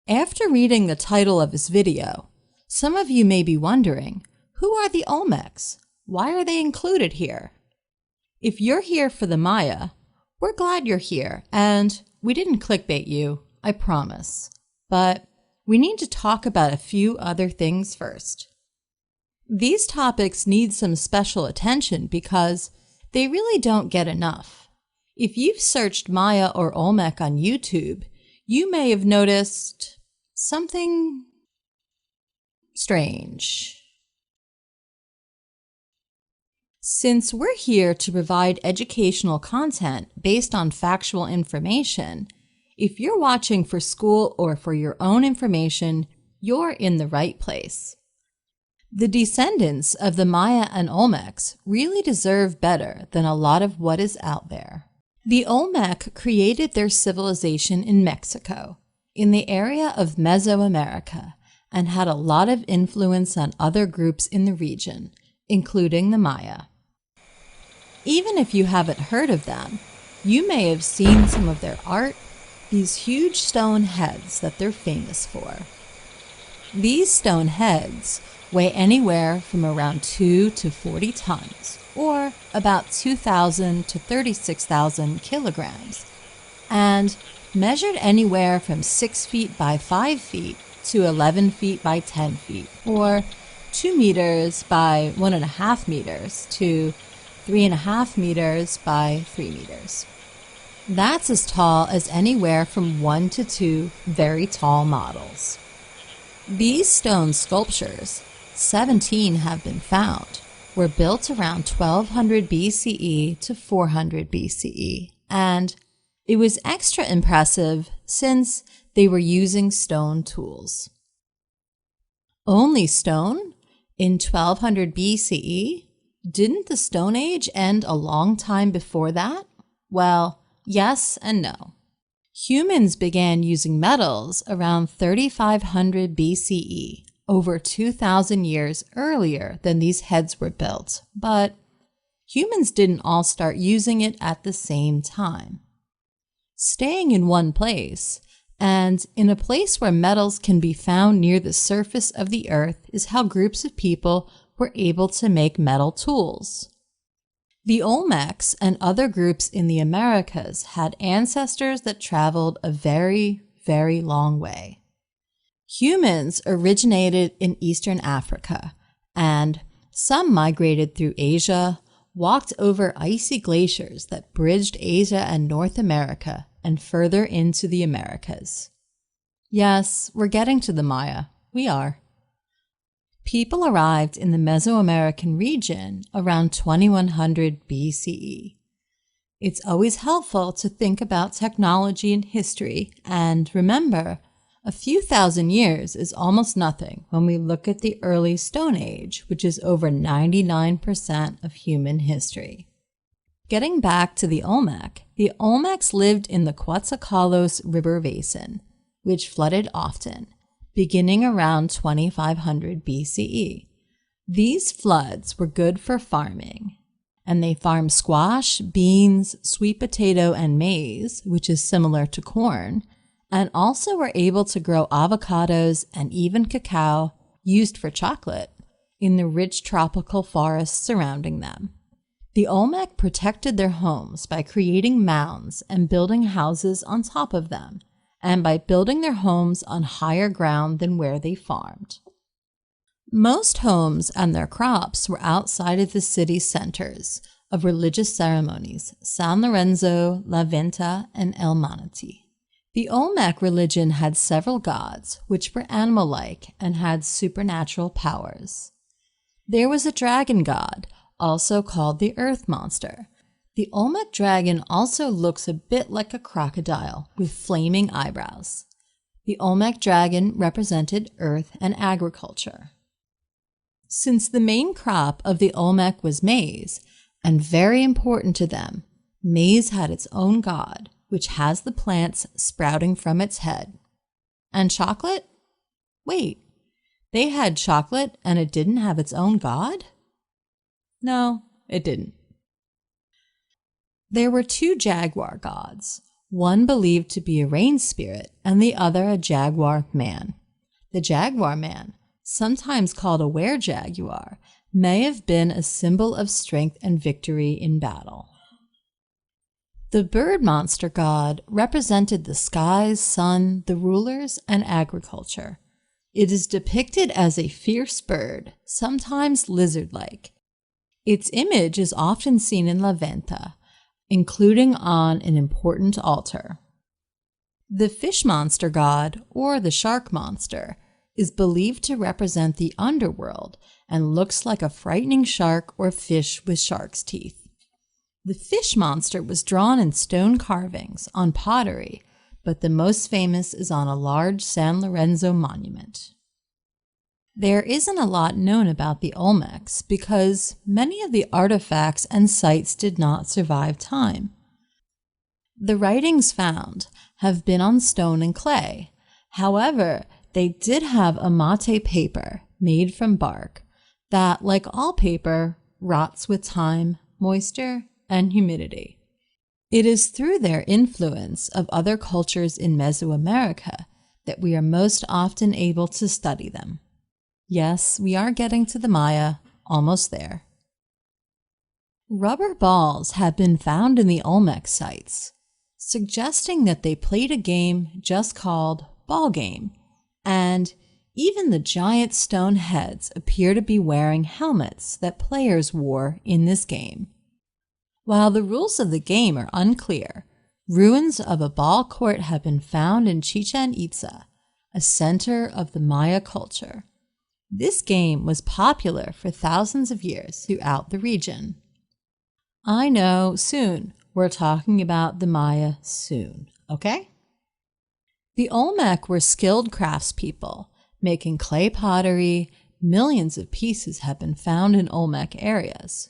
After reading the title of this video, some of you may be wondering, who are the Olmecs? Why are they included here? If you're here for the Maya, we're glad you're here, and we didn't clickbait you, I promise. But we need to talk about a few other things first. These topics need some special attention because they really don't get enough. If you've searched Maya or Olmec on YouTube, you may have noticed something strange. Since we're here to provide educational content based on factual information, if you're watching for school or for your own information, you're in the right place. The descendants of the Maya and Olmecs really deserve better than a lot of what is out there. The Olmec created their civilization in Mexico, in the area of Mesoamerica, and had a lot of influence on other groups in the region, including the Maya. Even if you haven't heard of them, you may have seen some of their art, these huge stone heads that they're famous for. These stone heads weigh anywhere from around 2 to 40 tons, or about 2,000 to 36,000 kilograms, and measured anywhere from 6 feet by 5 feet to 11 feet by 10 feet, or 2 meters by 1.5 meters to 3.5 meters by 3 meters. That's as tall as anywhere from 1 to 2 very tall models. These stone sculptures, 17 have been found, were built around 1200 BCE to 400 BCE, and it was extra impressive since they were using stone tools. Only stone? In 1200 BCE? Didn't the Stone Age end a long time before that? Well, yes and no. Humans began using metals around 3500 BCE, over 2,000 years earlier than these heads were built, but humans didn't all start using it at the same time. Staying in one place, and in a place where metals can be found near the surface of the earth, is how groups of people were able to make metal tools. The Olmecs and other groups in the Americas had ancestors that traveled a very, very long way. Humans originated in Eastern Africa, and some migrated through Asia, walked over icy glaciers that bridged Asia and North America and further into the Americas. Yes, we're getting to the Maya. We are. People arrived in the Mesoamerican region around 2100 BCE. It's always helpful to think about technology and history, and remember, a few thousand years is almost nothing when we look at the early Stone Age, which is over 99% of human history. Getting back to the Olmecs lived in the Coatzacoalcos River Basin, which flooded often, beginning around 2500 BCE. These floods were good for farming, and they farmed squash, beans, sweet potato, and maize, which is similar to corn, and also were able to grow avocados and even cacao, used for chocolate, in the rich tropical forests surrounding them. The Olmec protected their homes by creating mounds and building houses on top of them, and by building their homes on higher ground than where they farmed. Most homes and their crops were outside of the city centers of religious ceremonies, San Lorenzo, La Venta, and El Manatí. The Olmec religion had several gods, which were animal-like and had supernatural powers. There was a dragon god, also called the Earth Monster. The Olmec dragon also looks a bit like a crocodile with flaming eyebrows. The Olmec dragon represented earth and agriculture. Since the main crop of the Olmec was maize, and very important to them, maize had its own god, which has the plants sprouting from its head. And chocolate? Wait, they had chocolate and it didn't have its own god? No, it didn't. There were two jaguar gods, one believed to be a rain spirit and the other a jaguar man. The jaguar man, sometimes called a were-jaguar, may have been a symbol of strength and victory in battle. The bird monster god represented the skies, sun, the rulers, and agriculture. It is depicted as a fierce bird, sometimes lizard-like. Its image is often seen in La Venta, including on an important altar. The fish monster god, or the shark monster, is believed to represent the underworld and looks like a frightening shark or fish with shark's teeth. The fish monster was drawn in stone carvings on pottery, but the most famous is on a large San Lorenzo monument. There isn't a lot known about the Olmecs because many of the artifacts and sites did not survive time. The writings found have been on stone and clay. However, they did have a mate paper made from bark that, like all paper, rots with time, moisture, and humidity. It is through their influence of other cultures in Mesoamerica that we are most often able to study them. Yes, we are getting to the Maya, almost there. Rubber balls have been found in the Olmec sites, suggesting that they played a game just called ball game, and even the giant stone heads appear to be wearing helmets that players wore in this game. While the rules of the game are unclear, ruins of a ball court have been found in Chichen Itza, a center of the Maya culture. This game was popular for thousands of years throughout the region. I know, soon. We're talking about the Maya soon, okay? The Olmec were skilled craftspeople, making clay pottery. Millions of pieces have been found in Olmec areas.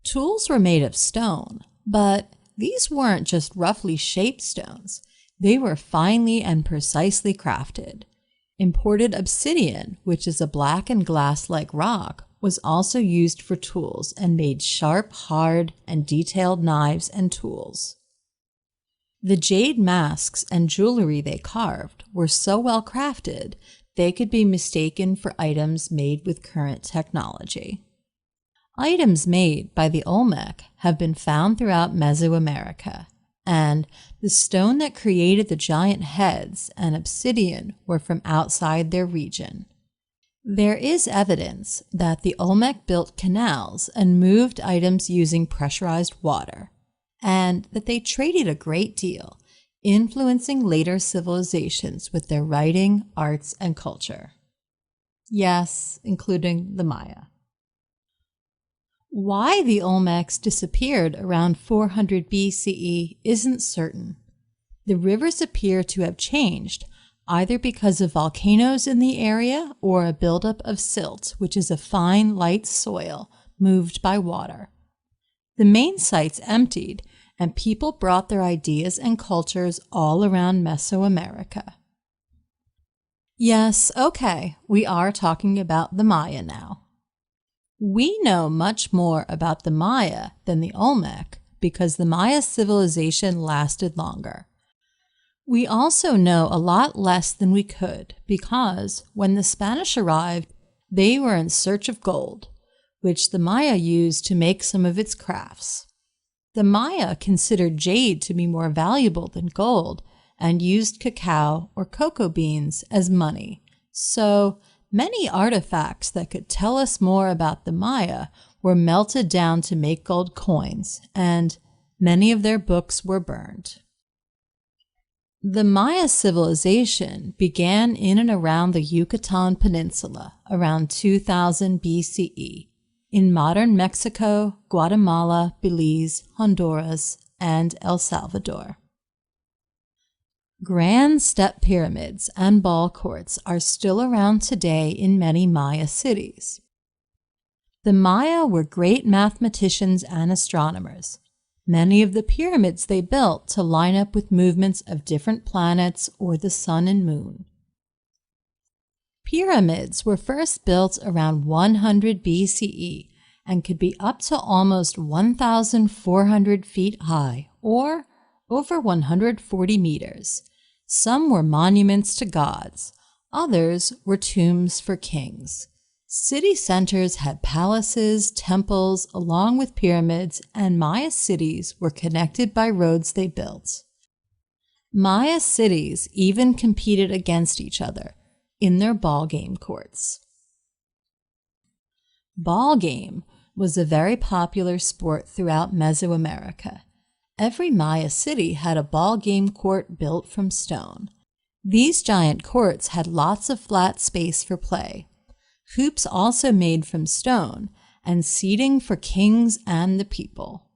Tools were made of stone, but these weren't just roughly shaped stones. They were finely and precisely crafted. Imported obsidian, which is a black and glass-like rock, was also used for tools and made sharp, hard, and detailed knives and tools. The jade masks and jewelry they carved were so well crafted they could be mistaken for items made with current technology. Items made by the Olmec have been found throughout Mesoamerica, and the stone that created the giant heads and obsidian were from outside their region. There is evidence that the Olmec built canals and moved items using pressurized water, and that they traded a great deal, influencing later civilizations with their writing, arts, and culture. Yes, including the Maya. Why the Olmecs disappeared around 400 BCE isn't certain. The rivers appear to have changed, either because of volcanoes in the area or a buildup of silt, which is a fine, light soil moved by water. The main sites emptied, and people brought their ideas and cultures all around Mesoamerica. Yes, okay, we are talking about the Maya now. We know much more about the Maya than the Olmec because the Maya civilization lasted longer. We also know a lot less than we could because when the Spanish arrived, they were in search of gold, which the Maya used to make some of its crafts. The Maya considered jade to be more valuable than gold and used cacao or cocoa beans as money. So many artifacts that could tell us more about the Maya were melted down to make gold coins, and many of their books were burned. The Maya civilization began in and around the Yucatan Peninsula around 2000 BCE in modern Mexico, Guatemala, Belize, Honduras, and El Salvador. Grand step pyramids and ball courts are still around today in many Maya cities. The Maya were great mathematicians and astronomers. Many of the pyramids they built to line up with movements of different planets or the sun and moon. Pyramids were first built around 100 BCE and could be up to almost 1,400 feet high, or over 140 meters. Some were monuments to gods. Others were tombs for kings. City centers had palaces, temples, along with pyramids, and Maya cities were connected by roads they built. Maya cities even competed against each other in their ball game courts. Ball game was a very popular sport throughout Mesoamerica. Every Maya city had a ball game court built from stone. These giant courts had lots of flat space for play, hoops also made from stone, and seating for kings and the people.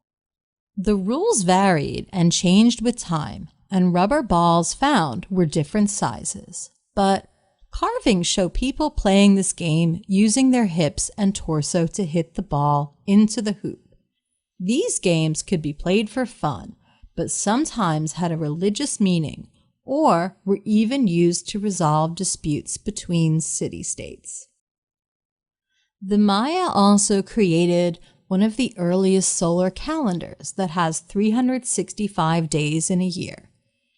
The rules varied and changed with time, and rubber balls found were different sizes. But carvings show people playing this game using their hips and torso to hit the ball into the hoop. These games could be played for fun, but sometimes had a religious meaning or were even used to resolve disputes between city-states. The Maya also created one of the earliest solar calendars that has 365 days in a year.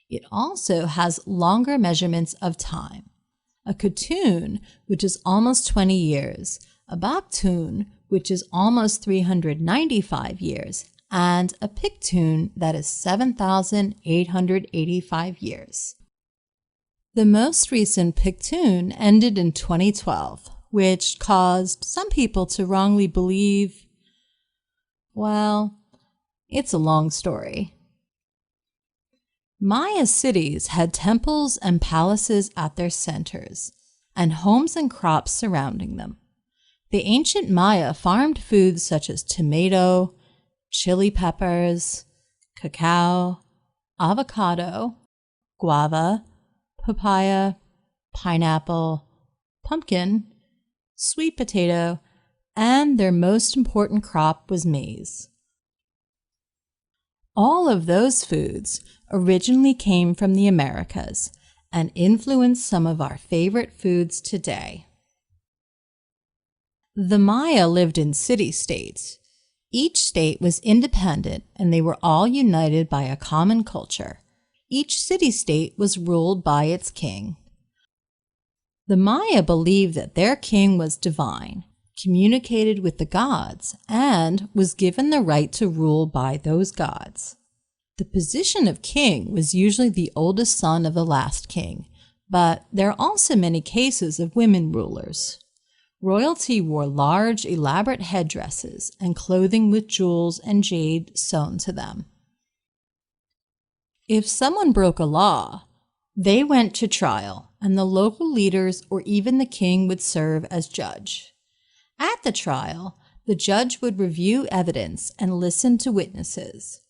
It also has longer measurements of time. A katoon, which is almost 20 years, a baktoon, which is almost 395 years, and a pictoon that is 7,885 years. The most recent pictoon ended in 2012, which caused some people to wrongly believe, well, it's a long story. Maya cities had temples and palaces at their centers, and homes and crops surrounding them. The ancient Maya farmed foods such as tomato, chili peppers, cacao, avocado, guava, papaya, pineapple, pumpkin, sweet potato, and their most important crop was maize. All of those foods originally came from the Americas and influenced some of our favorite foods today. The Maya lived in city-states. Each state was independent and they were all united by a common culture. Each city-state was ruled by its king. The Maya believed that their king was divine, communicated with the gods, and was given the right to rule by those gods. The position of king was usually the oldest son of the last king, but there are also many cases of women rulers. Royalty wore large, elaborate headdresses and clothing with jewels and jade sewn to them. If someone broke a law, they went to trial, and the local leaders or even the king would serve as judge. At the trial, the judge would review evidence and listen to witnesses.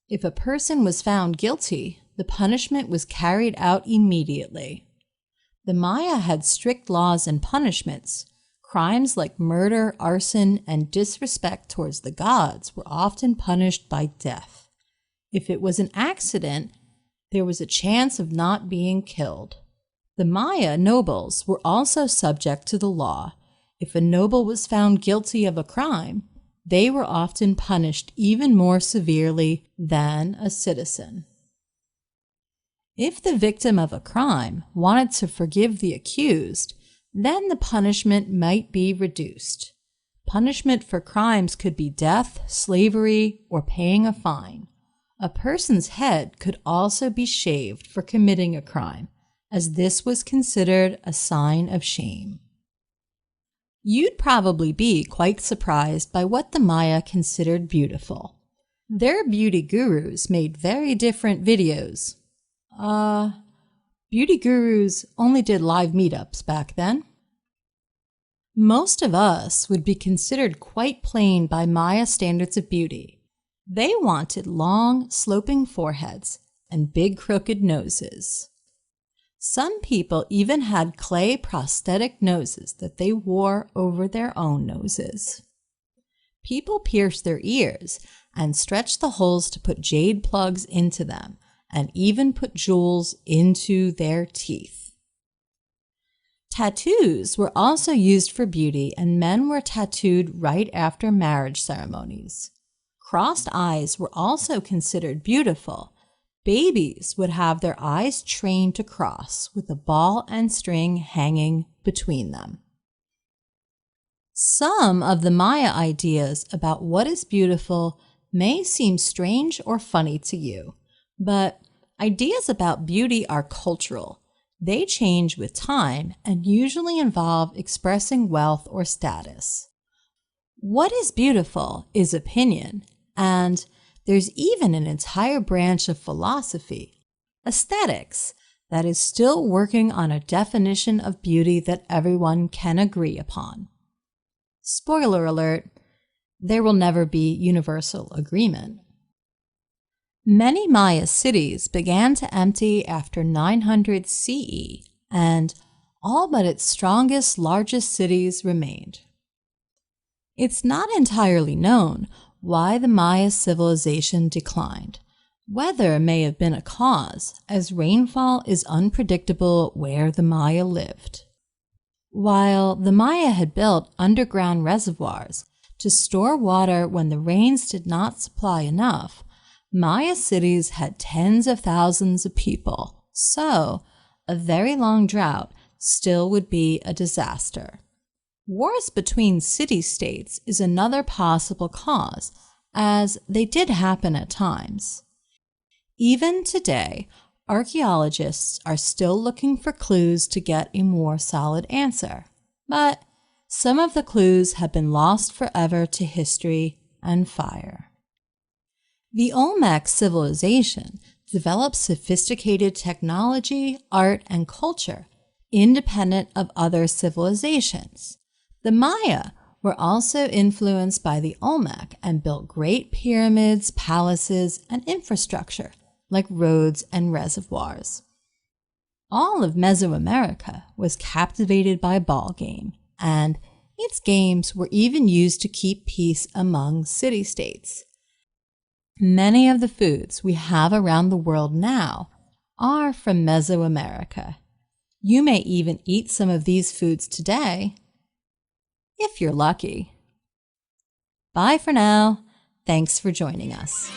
If a person was found guilty, the punishment was carried out immediately. The Maya had strict laws and punishments. Crimes like murder, arson, and disrespect towards the gods were often punished by death. If it was an accident, there was a chance of not being killed. The Maya nobles were also subject to the law. If a noble was found guilty of a crime, they were often punished even more severely than a citizen. If the victim of a crime wanted to forgive the accused, then the punishment might be reduced. Punishment for crimes could be death, slavery, or paying a fine. A person's head could also be shaved for committing a crime, as this was considered a sign of shame. You'd probably be quite surprised by what the Maya considered beautiful. Their beauty gurus made very different videos. Beauty gurus only did live meetups back then. Most of us would be considered quite plain by Maya standards of beauty. They wanted long, sloping foreheads and big crooked noses. Some people even had clay prosthetic noses that they wore over their own noses. People pierced their ears and stretched the holes to put jade plugs into them, and even put jewels into their teeth. Tattoos were also used for beauty, and men were tattooed right after marriage ceremonies. Crossed eyes were also considered beautiful. Babies would have their eyes trained to cross with a ball and string hanging between them. Some of the Maya ideas about what is beautiful may seem strange or funny to you, but ideas about beauty are cultural. They change with time and usually involve expressing wealth or status. What is beautiful is opinion, and there's even an entire branch of philosophy, aesthetics, that is still working on a definition of beauty that everyone can agree upon. Spoiler alert, there will never be universal agreement. Many Maya cities began to empty after 900 CE, and all but its strongest, largest cities remained. It's not entirely known why the Maya civilization declined. Weather may have been a cause, as rainfall is unpredictable where the Maya lived. While the Maya had built underground reservoirs to store water when the rains did not supply enough, Maya cities had tens of thousands of people, so a very long drought still would be a disaster. Wars between city-states is another possible cause, as they did happen at times. Even today, archaeologists are still looking for clues to get a more solid answer, but some of the clues have been lost forever to history and fire. The Olmec civilization developed sophisticated technology, art, and culture independent of other civilizations. The Maya were also influenced by the Olmec and built great pyramids, palaces, and infrastructure like roads and reservoirs. All of Mesoamerica was captivated by ball game, and its games were even used to keep peace among city-states. Many of the foods we have around the world now are from Mesoamerica. You may even eat some of these foods today, if you're lucky. Bye for now. Thanks for joining us.